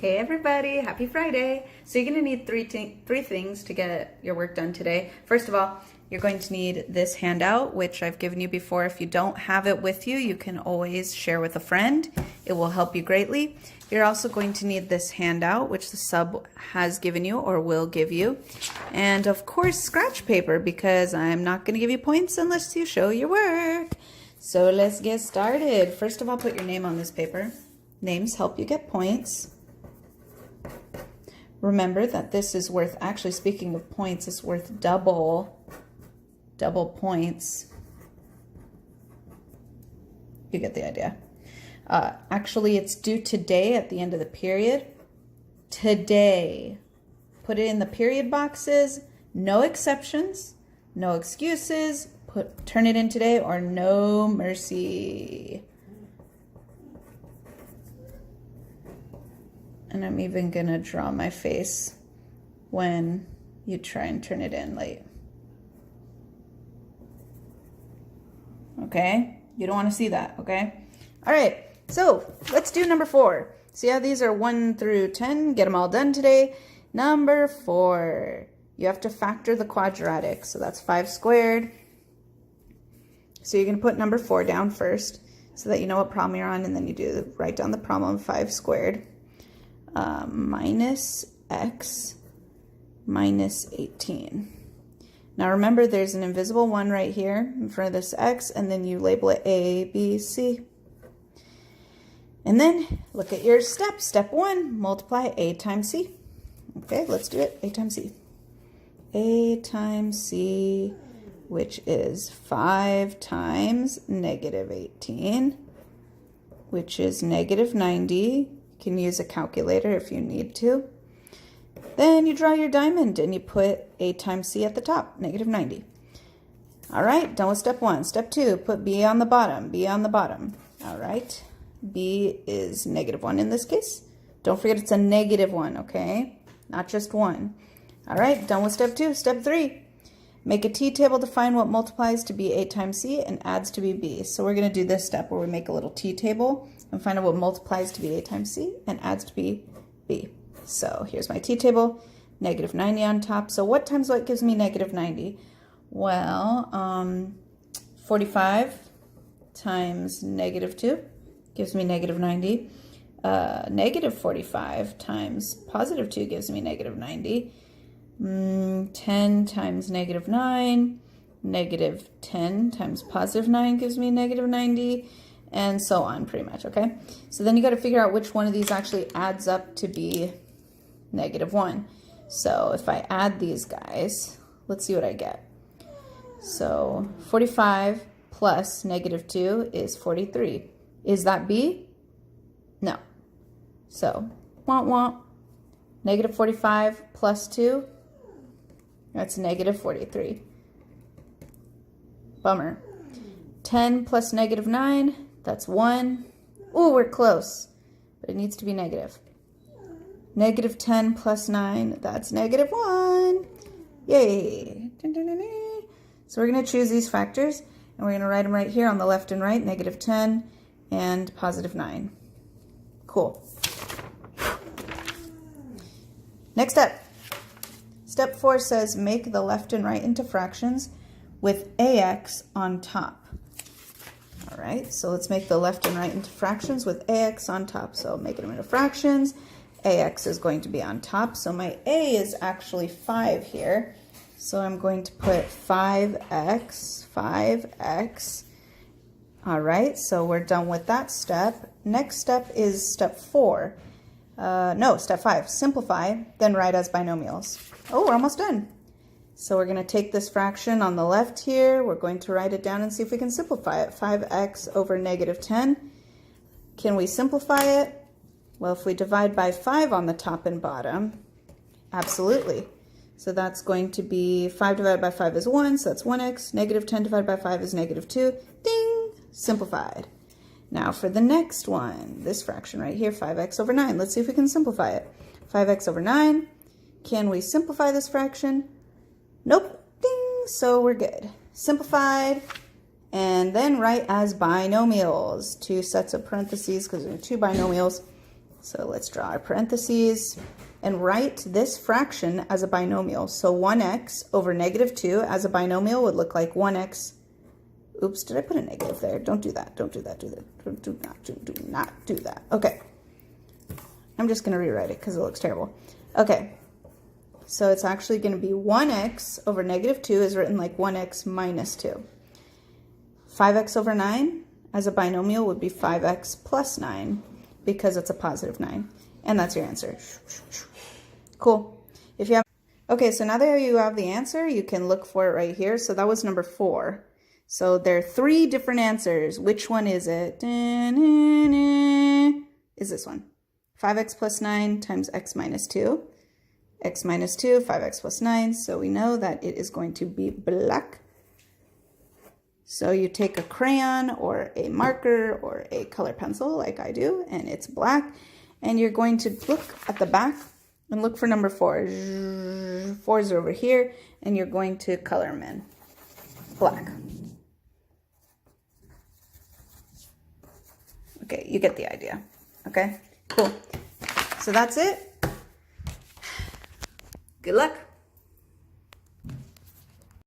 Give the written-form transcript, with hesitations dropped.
Hey everybody, happy Friday. So you're going to need three things to get your work done today. First of all, you're going to need this handout, which I've given you before. If you don't have it with you, you can always share with a friend. It will help you greatly. You're also going to need this handout, which the sub has given you or will give you. And of course, scratch paper, because I'm not going to give you points unless you show your work. So let's get started. First of all, put your name on this paper. Names help you get points. Remember that this is worth, actually speaking of points, it's worth double points. You get the idea. Actually, it's due today at the end of the period. Today. Put it in the period boxes. No exceptions. No excuses. Turn it in today or no mercy. And I'm even going to draw my face when you try and turn it in late. Okay? You don't want to see that, okay? All right, so let's do number 4. See how these are 1 through 10? Get them all done today. Number 4, you have to factor the quadratic. So that's 5 squared. So you're going to put number 4 down first so that you know what problem you're on, and then you write down the problem, 5 squared. Minus x minus 18. Now remember, there's an invisible 1 right here in front of this x, and then you label it A, B, C. And then look at your steps. Step 1, multiply A times C. Okay, let's do it. A times C. A times C, which is 5 times negative 18, which is negative 90. You can use a calculator if you need to. Then you draw your diamond and you put A times C at the top, negative 90. All right, done with step 1. Step 2, put B on the bottom, B on the bottom. All right, B is negative 1 in this case. Don't forget it's a negative 1, okay? Not just 1. All right, done with step 2. Step 3, make a t-table to find what multiplies to be A times C and adds to be B. So we're going to do this step where we make a little t-table and find out what multiplies to be A times C and adds to be B. So here's my t-table, negative 90 on top. So what times what gives me negative 90? Well, 45 times negative 2 gives me negative 90. Negative 45 times positive 2 gives me negative 90. 10 times negative 9, negative 10 times positive 9 gives me negative 90, and so on pretty much, okay? So then you got to figure out which one of these actually adds up to be negative 1. So if I add these guys, let's see what I get. So 45 plus negative 2 is 43. Is that B? No. So, womp womp. Negative 45 plus 2, that's negative 43. Bummer. 10 plus negative 9, that's 1. Ooh, we're close, but it needs to be negative. Negative 10 plus 9, that's negative 1. Yay. So we're going to choose these factors, and we're going to write them right here on the left and right, negative 10 and positive 9. Cool. Next up, step 4 says make the left and right into fractions with AX on top. All right, so let's make the left and right into fractions with AX on top. So making them into fractions, AX is going to be on top. So my A is actually 5 here. So I'm going to put 5x. All right, so we're done with that step. Next step is step 4. Step 5, simplify, then write as binomials. Oh, we're almost done. So we're going to take this fraction on the left here. We're going to write it down and see if we can simplify it. 5x over negative 10. Can we simplify it? Well, if we divide by 5 on the top and bottom, absolutely. So that's going to be 5 divided by 5 is 1, so that's 1x. Negative 10 divided by 5 is negative 2. Ding! Simplified. Now for the next one, this fraction right here, 5x over 9. Let's see if we can simplify it. 5x over 9. Can we simplify this fraction? Nope. Ding! So we're good. Simplified. And then write as binomials. 2 sets of parentheses because there are 2 binomials. So let's draw our parentheses and write this fraction as a binomial. So 1x over negative 2 as a binomial would look like 1x. Oops, did I put a negative there? Don't do that. Don't do that. Do not do that. Okay. I'm just going to rewrite it because it looks terrible. Okay. So it's actually going to be 1x over negative 2 is written like 1x minus 2. 5x over 9 as a binomial would be 5x plus 9 because it's a positive 9. And that's your answer. Cool. If you have, okay, so now that you have the answer, you can look for it right here. So that was number 4. So there are 3 different answers. Which one is it? Is this one. 5x plus 9 times x minus 2. X minus 2, 5x plus 9. So we know that it is going to be black. So you take a crayon or a marker or a color pencil like I do, and it's black. And you're going to look at the back and look for number 4. 4s are over here, and you're going to color them in black. Okay, you get the idea. Okay, cool. So that's it. Good luck.